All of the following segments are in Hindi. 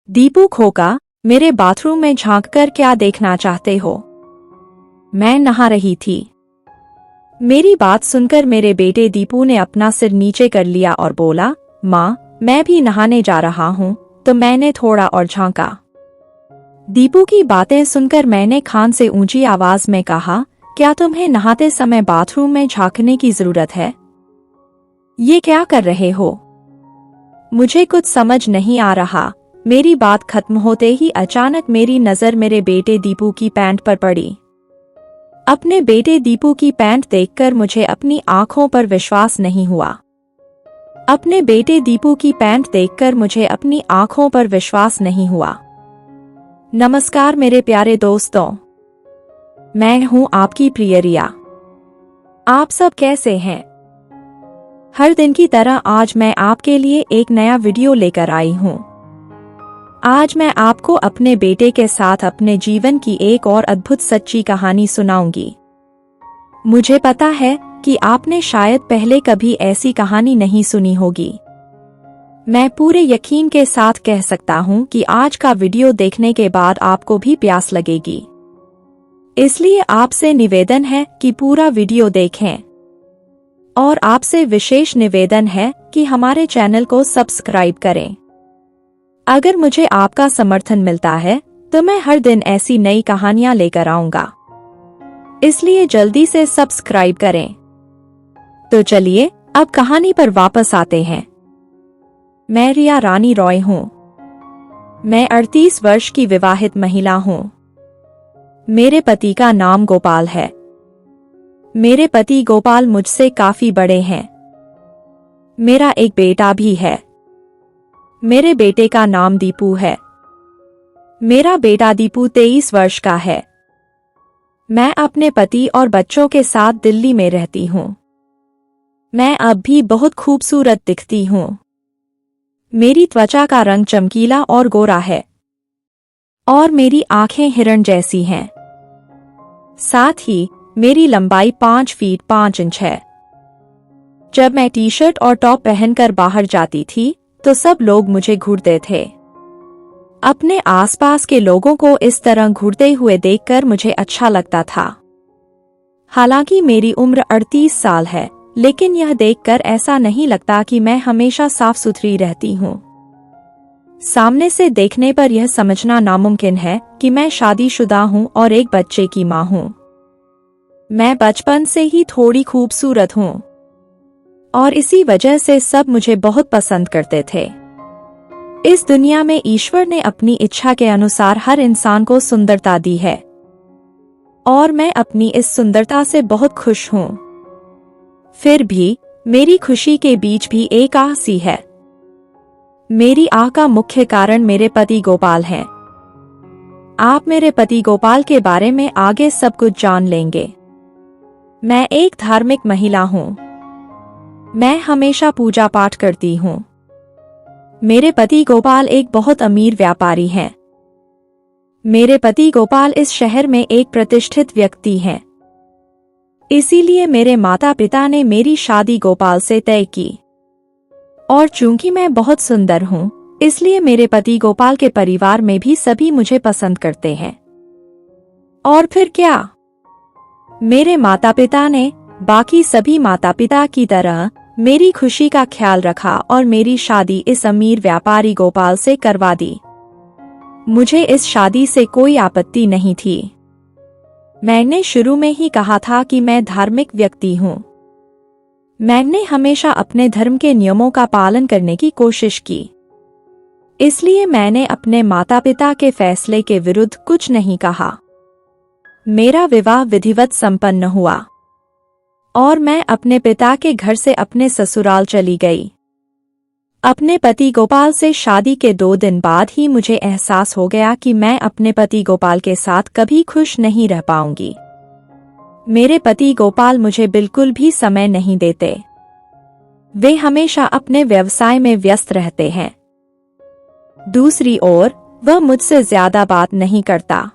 दीपू खोका, मेरे बाथरूम में झांककर क्या देखना चाहते हो? मैं नहा रही थी। मेरी बात सुनकर मेरे बेटे दीपू ने अपना सिर नीचे कर लिया और बोला, माँ, मैं भी नहाने जा रहा हूँ। तो मैंने थोड़ा और झांका। दीपू की बातें सुनकर मैंने खान से ऊंची आवाज में कहा, क्या तुम्हें नहाते समय बाथरूम में झांकने की जरूरत है? ये क्या कर रहे हो? मुझे कुछ समझ नहीं आ रहा। मेरी बात खत्म होते ही अचानक मेरी नजर मेरे बेटे दीपू की पैंट पर पड़ी। अपने बेटे दीपू की पैंट देखकर मुझे अपनी आंखों पर विश्वास नहीं हुआ। अपने बेटे दीपू की पैंट देखकर मुझे अपनी आंखों पर विश्वास नहीं हुआ। नमस्कार मेरे प्यारे दोस्तों, मैं हूं आपकी प्रिय रिया। आप सब कैसे हैं? हर दिन की तरह आज मैं आपके लिए एक नया वीडियो लेकर आई हूं। आज मैं आपको अपने बेटे के साथ अपने जीवन की एक और अद्भुत सच्ची कहानी सुनाऊंगी। मुझे पता है कि आपने शायद पहले कभी ऐसी कहानी नहीं सुनी होगी। मैं पूरे यकीन के साथ कह सकता हूं कि आज का वीडियो देखने के बाद आपको भी प्यास लगेगी। इसलिए आपसे निवेदन है कि पूरा वीडियो देखें। और आपसे विशेष निवेदन है कि हमारे चैनल को सब्सक्राइब करें। अगर मुझे आपका समर्थन मिलता है तो मैं हर दिन ऐसी नई कहानियां लेकर आऊंगा। इसलिए जल्दी से सब्सक्राइब करें। तो चलिए अब कहानी पर वापस आते हैं। मैं रिया रानी रॉय हूं। मैं 38 वर्ष की विवाहित महिला हूं। मेरे पति का नाम गोपाल है। मेरे पति गोपाल मुझसे काफी बड़े हैं। मेरा एक बेटा भी है। मेरे बेटे का नाम दीपू है। मेरा बेटा दीपू 23 वर्ष का है। मैं अपने पति और बच्चों के साथ दिल्ली में रहती हूँ। मैं अब भी बहुत खूबसूरत दिखती हूँ। मेरी त्वचा का रंग चमकीला और गोरा है और मेरी आंखें हिरण जैसी हैं। साथ ही मेरी लंबाई 5 फीट 5 इंच है। जब मैं टी शर्ट और टॉप पहनकर बाहर जाती थी तो सब लोग मुझे घूरते थे। अपने आसपास के लोगों को इस तरह घूरते हुए देखकर मुझे अच्छा लगता था। हालांकि मेरी उम्र 38 साल है, लेकिन यह देखकर ऐसा नहीं लगता कि मैं हमेशा साफ सुथरी रहती हूँ। सामने से देखने पर यह समझना नामुमकिन है कि मैं शादीशुदा हूँ और एक बच्चे की माँ हूँ। मैं बचपन से ही थोड़ी खूबसूरत हूँ और इसी वजह से सब मुझे बहुत पसंद करते थे। इस दुनिया में ईश्वर ने अपनी इच्छा के अनुसार हर इंसान को सुंदरता दी है और मैं अपनी इस सुंदरता से बहुत खुश हूँ। फिर भी मेरी खुशी के बीच भी एक आह सी है। मेरी आह का मुख्य कारण मेरे पति गोपाल हैं। आप मेरे पति गोपाल के बारे में आगे सब कुछ जान लेंगे। मैं एक धार्मिक महिला हूँ। मैं हमेशा पूजा पाठ करती हूँ। मेरे पति गोपाल एक बहुत अमीर व्यापारी हैं। मेरे पति गोपाल इस शहर में एक प्रतिष्ठित व्यक्ति हैं। इसीलिए मेरे माता पिता ने मेरी शादी गोपाल से तय की। और चूंकि मैं बहुत सुंदर हूँ, इसलिए मेरे पति गोपाल के परिवार में भी सभी मुझे पसंद करते हैं। और फिर क्या? मेरे माता पिता ने बाकी सभी माता पिता की तरह मेरी खुशी का ख्याल रखा और मेरी शादी इस अमीर व्यापारी गोपाल से करवा दी। मुझे इस शादी से कोई आपत्ति नहीं थी। मैंने शुरू में ही कहा था कि मैं धार्मिक व्यक्ति हूँ। मैंने हमेशा अपने धर्म के नियमों का पालन करने की कोशिश की। इसलिए मैंने अपने माता पिता के फैसले के विरुद्ध कुछ नहीं कहा। मेरा विवाह विधिवत संपन्न हुआ और मैं अपने पिता के घर से अपने ससुराल चली गई। अपने पति गोपाल से शादी के 2 दिन बाद ही मुझे एहसास हो गया कि मैं अपने पति गोपाल के साथ कभी खुश नहीं रह पाऊंगी। मेरे पति गोपाल मुझे बिल्कुल भी समय नहीं देते। वे हमेशा अपने व्यवसाय में व्यस्त रहते हैं। दूसरी ओर वह मुझसे ज्यादा बात नहीं करता।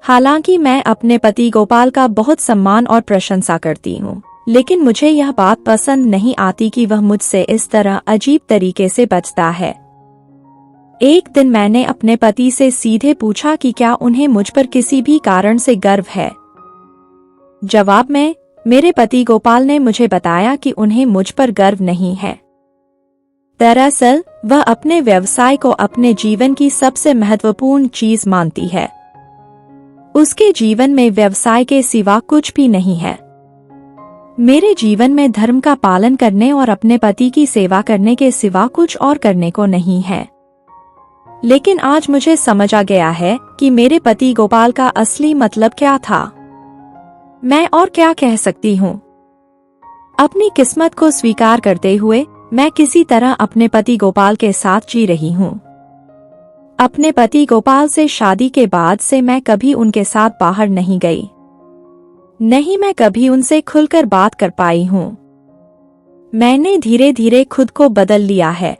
हालांकि मैं अपने पति गोपाल का बहुत सम्मान और प्रशंसा करती हूँ, लेकिन मुझे यह बात पसंद नहीं आती कि वह मुझसे इस तरह अजीब तरीके से बचता है। एक दिन मैंने अपने पति से सीधे पूछा कि क्या उन्हें मुझ पर किसी भी कारण से गर्व है। जवाब में मेरे पति गोपाल ने मुझे बताया कि उन्हें मुझ पर गर्व नहीं है। दरअसल वह अपने व्यवसाय को अपने जीवन की सबसे महत्वपूर्ण चीज मानती है। उसके जीवन में व्यवसाय के सिवा कुछ भी नहीं है। मेरे जीवन में धर्म का पालन करने और अपने पति की सेवा करने के सिवा कुछ और करने को नहीं है। लेकिन आज मुझे समझ आ गया है कि मेरे पति गोपाल का असली मतलब क्या था। मैं और क्या कह सकती हूँ। अपनी किस्मत को स्वीकार करते हुए मैं किसी तरह अपने पति गोपाल के साथ जी रही हूँ। अपने पति गोपाल से शादी के बाद से मैं कभी उनके साथ बाहर नहीं गई, नहीं मैं कभी उनसे खुलकर बात कर पाई हूँ। मैंने धीरे धीरे खुद को बदल लिया है।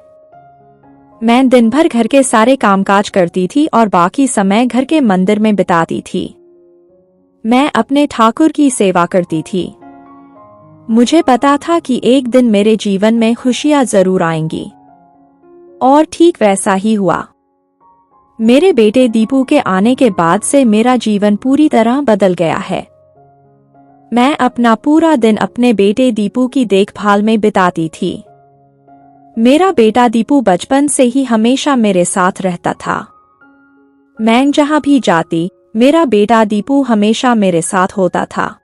मैं दिन भर घर के सारे कामकाज करती थी और बाकी समय घर के मंदिर में बिताती थी। मैं अपने ठाकुर की सेवा करती थी। मुझे पता था कि एक दिन मेरे जीवन में खुशियां जरूर आएंगी, और ठीक वैसा ही हुआ। मेरे बेटे दीपू के आने के बाद से मेरा जीवन पूरी तरह बदल गया है। मैं अपना पूरा दिन अपने बेटे दीपू की देखभाल में बिताती थी। मेरा बेटा दीपू बचपन से ही हमेशा मेरे साथ रहता था। मैं जहां भी जाती मेरा बेटा दीपू हमेशा मेरे साथ होता था।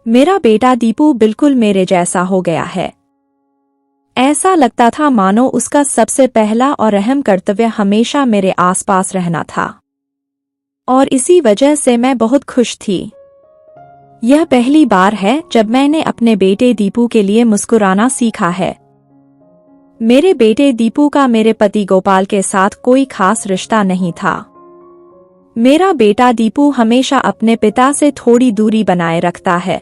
मेरा बेटा दीपू बिल्कुल मेरे जैसा हो गया है। ऐसा लगता था मानो उसका सबसे पहला और अहम कर्तव्य हमेशा मेरे आसपास रहना था, और इसी वजह से मैं बहुत खुश थी। यह पहली बार है जब मैंने अपने बेटे दीपू के लिए मुस्कुराना सीखा है। मेरे बेटे दीपू का मेरे पति गोपाल के साथ कोई खास रिश्ता नहीं था। मेरा बेटा दीपू हमेशा अपने पिता से थोड़ी दूरी बनाए रखता है।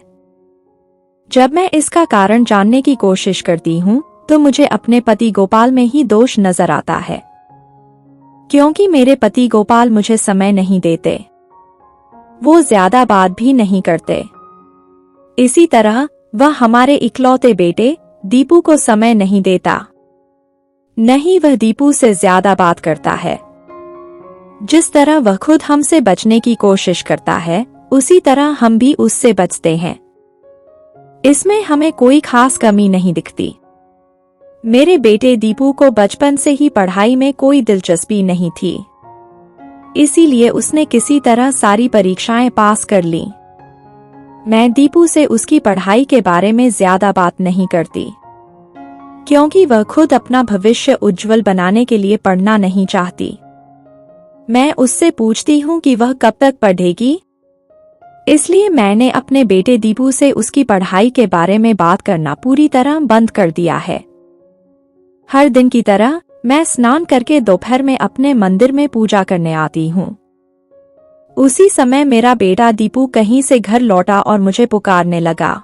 जब मैं इसका कारण जानने की कोशिश करती हूँ तो मुझे अपने पति गोपाल में ही दोष नजर आता है, क्योंकि मेरे पति गोपाल मुझे समय नहीं देते। वो ज्यादा बात भी नहीं करते। इसी तरह वह हमारे इकलौते बेटे दीपू को समय नहीं देता। नहीं वह दीपू से ज्यादा बात करता है। जिस तरह वह खुद हमसे बचने की कोशिश करता है, उसी तरह हम भी उससे बचते हैं। इसमें हमें कोई खास कमी नहीं दिखती। मेरे बेटे दीपू को बचपन से ही पढ़ाई में कोई दिलचस्पी नहीं थी, इसीलिए उसने किसी तरह सारी परीक्षाएं पास कर ली। मैं दीपू से उसकी पढ़ाई के बारे में ज्यादा बात नहीं करती, क्योंकि वह खुद अपना भविष्य उज्जवल बनाने के लिए पढ़ना नहीं चाहती। मैं उससे पूछती हूँ कि वह कब तक पढ़ेगी। इसलिए मैंने अपने बेटे दीपू से उसकी पढ़ाई के बारे में बात करना पूरी तरह बंद कर दिया है। हर दिन की तरह मैं स्नान करके दोपहर में अपने मंदिर में पूजा करने आती हूँ। उसी समय मेरा बेटा दीपू कहीं से घर लौटा और मुझे पुकारने लगा।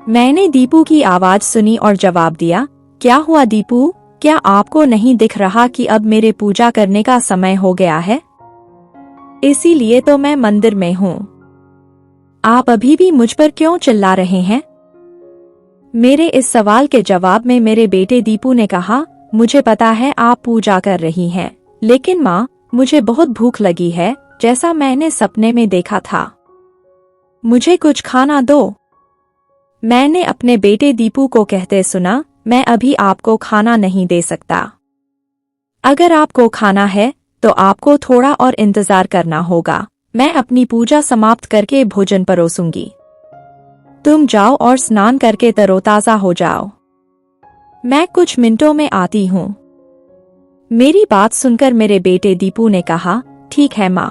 मैंने दीपू की आवाज सुनी और जवाब दिया, क्या हुआ दीपू, क्या आपको नहीं दिख रहा कि अब मेरे पूजा करने का समय हो गया है? इसीलिए तो मैं मंदिर में हूँ। आप अभी भी मुझ पर क्यों चिल्ला रहे हैं? मेरे इस सवाल के जवाब में मेरे बेटे दीपू ने कहा, मुझे पता है आप पूजा कर रही हैं, लेकिन माँ मुझे बहुत भूख लगी है, जैसा मैंने सपने में देखा था। मुझे कुछ खाना दो। मैंने अपने बेटे दीपू को कहते सुना, मैं अभी आपको खाना नहीं दे सकता। अगर आपको खाना है तो आपको थोड़ा और इंतजार करना होगा। मैं अपनी पूजा समाप्त करके भोजन परोसूंगी। तुम जाओ और स्नान करके तरोताजा हो जाओ। मैं कुछ मिनटों में आती हूँ। मेरी बात सुनकर मेरे बेटे दीपू ने कहा, ठीक है माँ,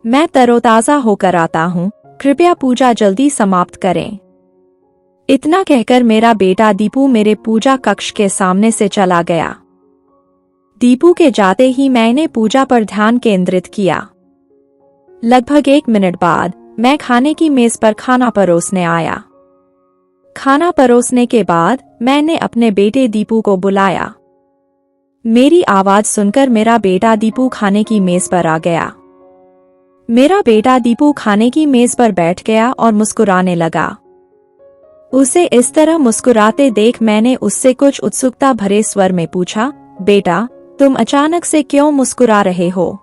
मैं तरोताजा होकर आता हूँ, कृपया पूजा जल्दी समाप्त करें। इतना कहकर मेरा बेटा दीपू मेरे पूजा कक्ष के सामने से चला गया। दीपू के जाते ही मैंने पूजा पर ध्यान केंद्रित किया। लगभग 1 मिनट बाद मैं खाने की मेज पर खाना परोसने आया। खाना परोसने के बाद मैंने अपने बेटे दीपू को बुलाया। मेरी आवाज सुनकर मेरा बेटा दीपू खाने की मेज पर आ गया। मेरा बेटा दीपू खाने की मेज पर बैठ गया और मुस्कुराने लगा। उसे इस तरह मुस्कुराते देख मैंने उससे कुछ उत्सुकता भरे स्वर में पूछा, बेटा तुम अचानक से क्यों मुस्कुरा रहे हो?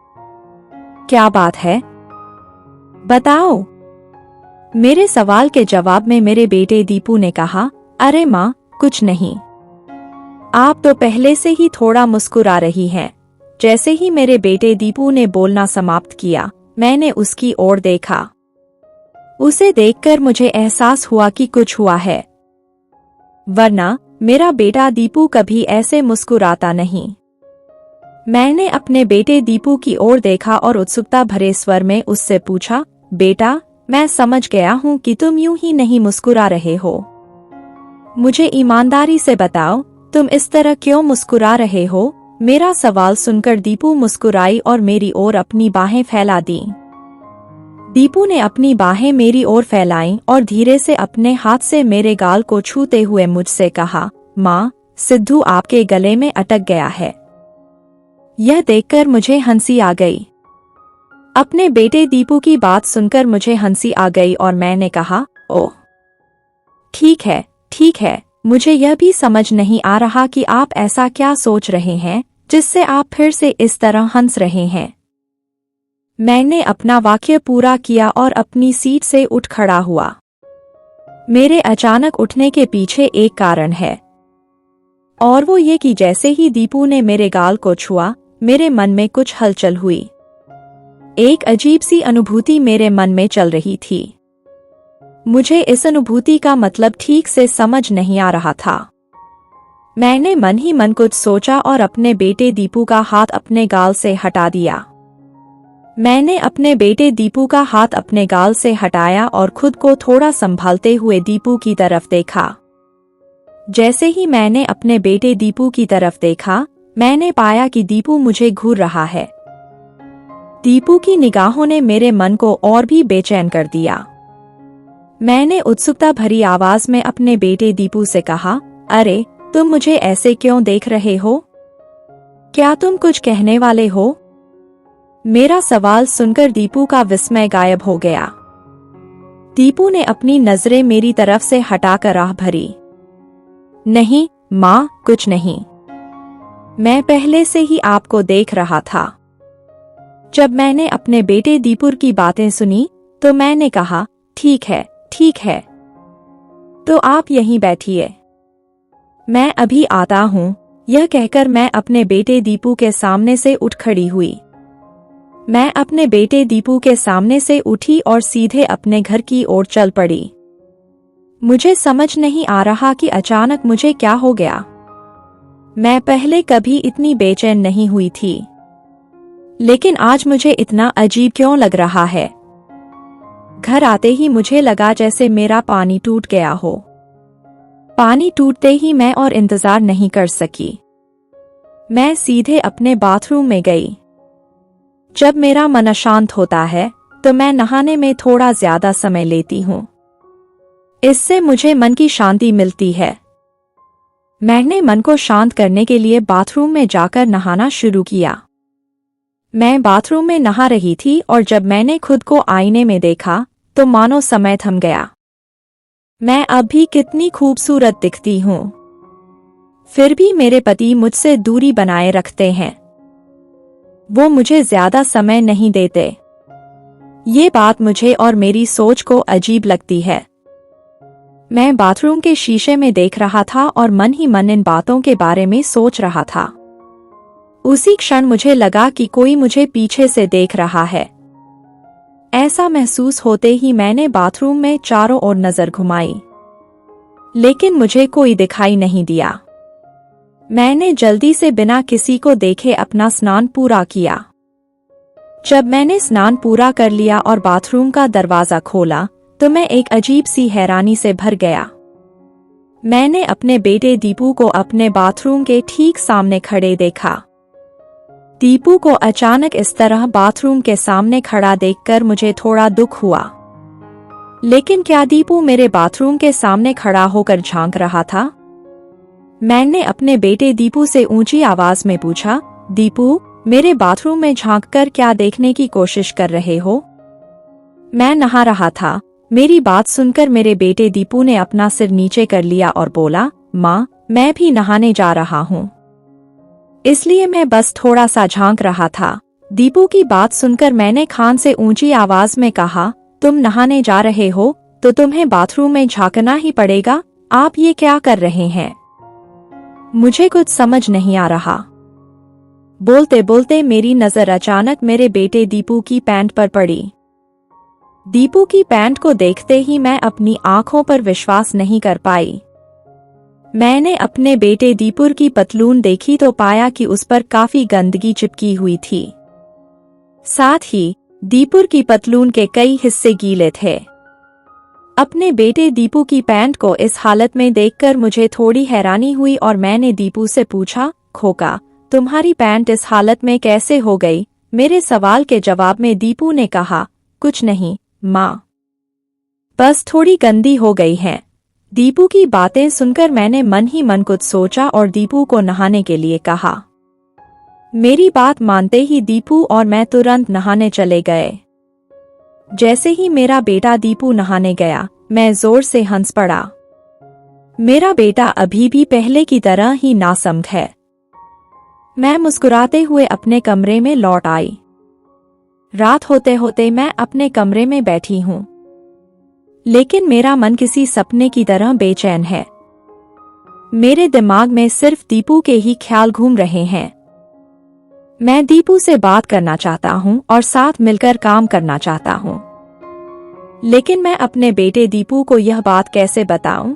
क्या बात है? बताओ। मेरे सवाल के जवाब में मेरे बेटे दीपू ने कहा, अरे माँ, कुछ नहीं। आप तो पहले से ही थोड़ा मुस्कुरा रही हैं। जैसे ही मेरे बेटे दीपू ने बोलना समाप्त किया, मैंने उसकी ओर देखा। उसे देखकर मुझे एहसास हुआ कि कुछ हुआ है, वरना मेरा बेटा दीपू कभी ऐसे मुस्कुराता नहीं। मैंने अपने बेटे दीपू की ओर देखा और उत्सुकता भरे स्वर में उससे पूछा, बेटा, मैं समझ गया हूँ कि तुम यूं ही नहीं मुस्कुरा रहे हो। मुझे ईमानदारी से बताओ, तुम इस तरह क्यों मुस्कुरा रहे हो? मेरा सवाल सुनकर दीपू मुस्कुराई और मेरी ओर अपनी बाहें फैला दी। दीपू ने अपनी बाहें मेरी ओर फैलाईं और धीरे से अपने हाथ से मेरे गाल को छूते हुए मुझसे कहा, माँ, सिद्धू आपके गले में अटक गया है। यह देखकर मुझे हंसी आ गई। अपने बेटे दीपू की बात सुनकर मुझे हंसी आ गई और मैंने कहा, ओह, ठीक है, ठीक है। मुझे यह भी समझ नहीं आ रहा कि आप ऐसा क्या सोच रहे हैं जिससे आप फिर से इस तरह हंस रहे हैं। मैंने अपना वाक्य पूरा किया और अपनी सीट से उठ खड़ा हुआ। मेरे अचानक उठने के पीछे एक कारण है, और वो ये कि जैसे ही दीपू ने मेरे गाल को छुआ, मेरे मन में कुछ हलचल हुई। एक अजीब सी अनुभूति मेरे मन में चल रही थी। मुझे इस अनुभूति का मतलब ठीक से समझ नहीं आ रहा था। मैंने मन ही मन कुछ सोचा और अपने बेटे दीपू का हाथ अपने गाल से हटा दिया। मैंने अपने बेटे दीपू का हाथ अपने गाल से हटाया और खुद को थोड़ा संभालते हुए दीपू की तरफ देखा। जैसे ही मैंने अपने बेटे दीपू की तरफ देखा, मैंने पाया कि दीपू मुझे घूर रहा है। दीपू की निगाहों ने मेरे मन को और भी बेचैन कर दिया। मैंने उत्सुकता भरी आवाज में अपने बेटे दीपू से कहा, अरे, तुम मुझे ऐसे क्यों देख रहे हो? क्या तुम कुछ कहने वाले हो? मेरा सवाल सुनकर दीपू का विस्मय गायब हो गया। दीपू ने अपनी नजरें मेरी तरफ से हटाकर आह भरी। नहीं माँ, कुछ नहीं। मैं पहले से ही आपको देख रहा था। जब मैंने अपने बेटे दीपू की बातें सुनी तो मैंने कहा, ठीक है, ठीक है। तो आप यहीं बैठिए, मैं अभी आता हूँ। यह कहकर मैं अपने बेटे दीपू के सामने से उठ खड़ी हुई। मैं अपने बेटे दीपू के सामने से उठी और सीधे अपने घर की ओर चल पड़ी। मुझे समझ नहीं आ रहा कि अचानक मुझे क्या हो गया। मैं पहले कभी इतनी बेचैन नहीं हुई थी, लेकिन आज मुझे इतना अजीब क्यों लग रहा है। घर आते ही मुझे लगा जैसे मेरा पानी टूट गया हो। पानी टूटते ही मैं और इंतजार नहीं कर सकी। मैं सीधे अपने बाथरूम में गई। जब मेरा मन अशांत होता है तो मैं नहाने में थोड़ा ज्यादा समय लेती हूँ। इससे मुझे मन की शांति मिलती है। मैंने मन को शांत करने के लिए बाथरूम में जाकर नहाना शुरू किया। मैं बाथरूम में नहा रही थी और जब मैंने खुद को आईने में देखा तो मानो समय थम गया। मैं अब भी कितनी खूबसूरत दिखती हूँ। फिर भी मेरे पति मुझसे दूरी बनाए रखते हैं। वो मुझे ज्यादा समय नहीं देते। ये बात मुझे और मेरी सोच को अजीब लगती है। मैं बाथरूम के शीशे में देख रहा था और मन ही मन इन बातों के बारे में सोच रहा था। उसी क्षण मुझे लगा कि कोई मुझे पीछे से देख रहा है। ऐसा महसूस होते ही मैंने बाथरूम में चारों ओर नजर घुमाई, लेकिन मुझे कोई दिखाई नहीं दिया। मैंने जल्दी से बिना किसी को देखे अपना स्नान पूरा किया। जब मैंने स्नान पूरा कर लिया और बाथरूम का दरवाजा खोला तो मैं एक अजीब सी हैरानी से भर गया। मैंने अपने बेटे दीपू को अपने बाथरूम के ठीक सामने खड़े देखा। दीपू को अचानक इस तरह बाथरूम के सामने खड़ा देखकर मुझे थोड़ा दुख हुआ। लेकिन क्या दीपू मेरे बाथरूम के सामने खड़ा होकर झांक रहा था? मैंने अपने बेटे दीपू से ऊंची आवाज में पूछा, दीपू, मेरे बाथरूम में झांककर क्या देखने की कोशिश कर रहे हो? मैं नहा रहा था। मेरी बात सुनकर मेरे बेटे दीपू ने अपना सिर नीचे कर लिया और बोला, माँ, मैं भी नहाने जा रहा हूँ। इसलिए मैं बस थोड़ा सा झांक रहा था। दीपू की बात सुनकर मैंने खान से ऊंची आवाज में कहा, तुम नहाने जा रहे हो तो तुम्हें बाथरूम में झांकना ही पड़ेगा। आप ये क्या कर रहे हैं? मुझे कुछ समझ नहीं आ रहा। बोलते बोलते मेरी नजर अचानक मेरे बेटे दीपू की पैंट पर पड़ी। दीपू की पैंट को देखते ही मैं अपनी आंखों पर विश्वास नहीं कर पाई। मैंने अपने बेटे दीपुर की पतलून देखी तो पाया कि उस पर काफी गंदगी चिपकी हुई थी। साथ ही दीपुर की पतलून के कई हिस्से गीले थे। अपने बेटे दीपू की पैंट को इस हालत में देखकर मुझे थोड़ी हैरानी हुई और मैंने दीपू से पूछा, खोका, तुम्हारी पैंट इस हालत में कैसे हो गई? मेरे सवाल के जवाब में दीपू ने कहा, कुछ नहीं माँ, बस थोड़ी गंदी हो गई हैं। दीपू की बातें सुनकर मैंने मन ही मन कुछ सोचा और दीपू को नहाने के लिए कहा। मेरी बात मानते ही दीपू और मैं तुरंत नहाने चले गए। जैसे ही मेरा बेटा दीपू नहाने गया, मैं जोर से हंस पड़ा। मेरा बेटा अभी भी पहले की तरह ही नासमझ है। मैं मुस्कुराते हुए अपने कमरे में लौट आई। रात होते होते मैं अपने कमरे में बैठी हूँ, लेकिन मेरा मन किसी सपने की तरह बेचैन है। मेरे दिमाग में सिर्फ दीपू के ही ख्याल घूम रहे हैं। मैं दीपू से बात करना चाहता हूँ और साथ मिलकर काम करना चाहता हूँ, लेकिन मैं अपने बेटे दीपू को यह बात कैसे बताऊं?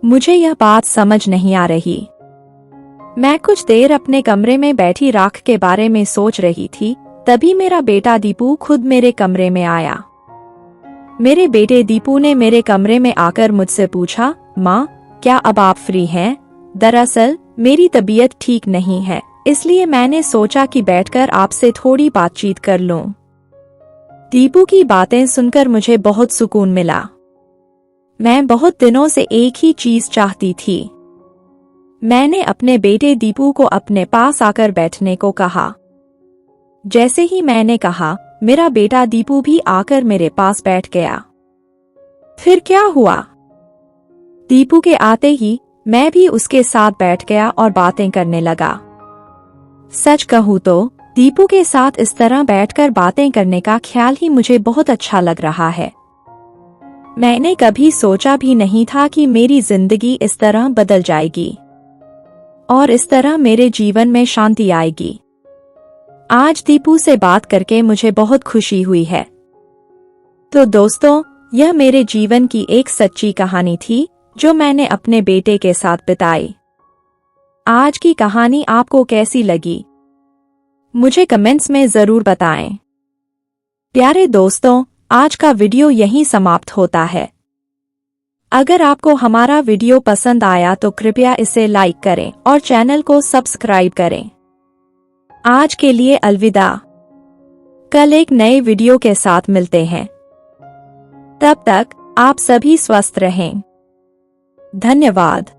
मुझे यह बात समझ नहीं आ रही। मैं कुछ देर अपने कमरे में बैठी राख के बारे में सोच रही थी, तभी मेरा बेटा दीपू खुद मेरे कमरे में आया। मेरे बेटे दीपू ने मेरे कमरे में आकर मुझसे पूछा, माँ, क्या अब आप फ्री हैं? दरअसल मेरी तबीयत ठीक नहीं है, इसलिए मैंने सोचा कि बैठकर आपसे थोड़ी बातचीत कर लूं। दीपू की बातें सुनकर मुझे बहुत सुकून मिला। मैं बहुत दिनों से एक ही चीज चाहती थी। मैंने अपने बेटे दीपू को अपने पास आकर बैठने को कहा। जैसे ही मैंने कहा, मेरा बेटा दीपू भी आकर मेरे पास बैठ गया। फिर क्या हुआ? दीपू के आते ही मैं भी उसके साथ बैठ गया और बातें करने लगा। सच कहूँ तो दीपू के साथ इस तरह बैठकर बातें करने का ख्याल ही मुझे बहुत अच्छा लग रहा है। मैंने कभी सोचा भी नहीं था कि मेरी जिंदगी इस तरह बदल जाएगी और इस तरह मेरे जीवन में शांति आएगी। आज दीपू से बात करके मुझे बहुत खुशी हुई है। तो दोस्तों, यह मेरे जीवन की एक सच्ची कहानी थी जो मैंने अपने बेटे के साथ बिताई। आज की कहानी आपको कैसी लगी? मुझे कमेंट्स में जरूर बताएं। प्यारे दोस्तों, आज का वीडियो यहीं समाप्त होता है। अगर आपको हमारा वीडियो पसंद आया तो कृपया इसे लाइक करें और चैनल को सब्सक्राइब करें। आज के लिए अलविदा। कल एक नए वीडियो के साथ मिलते हैं। तब तक आप सभी स्वस्थ रहें। धन्यवाद।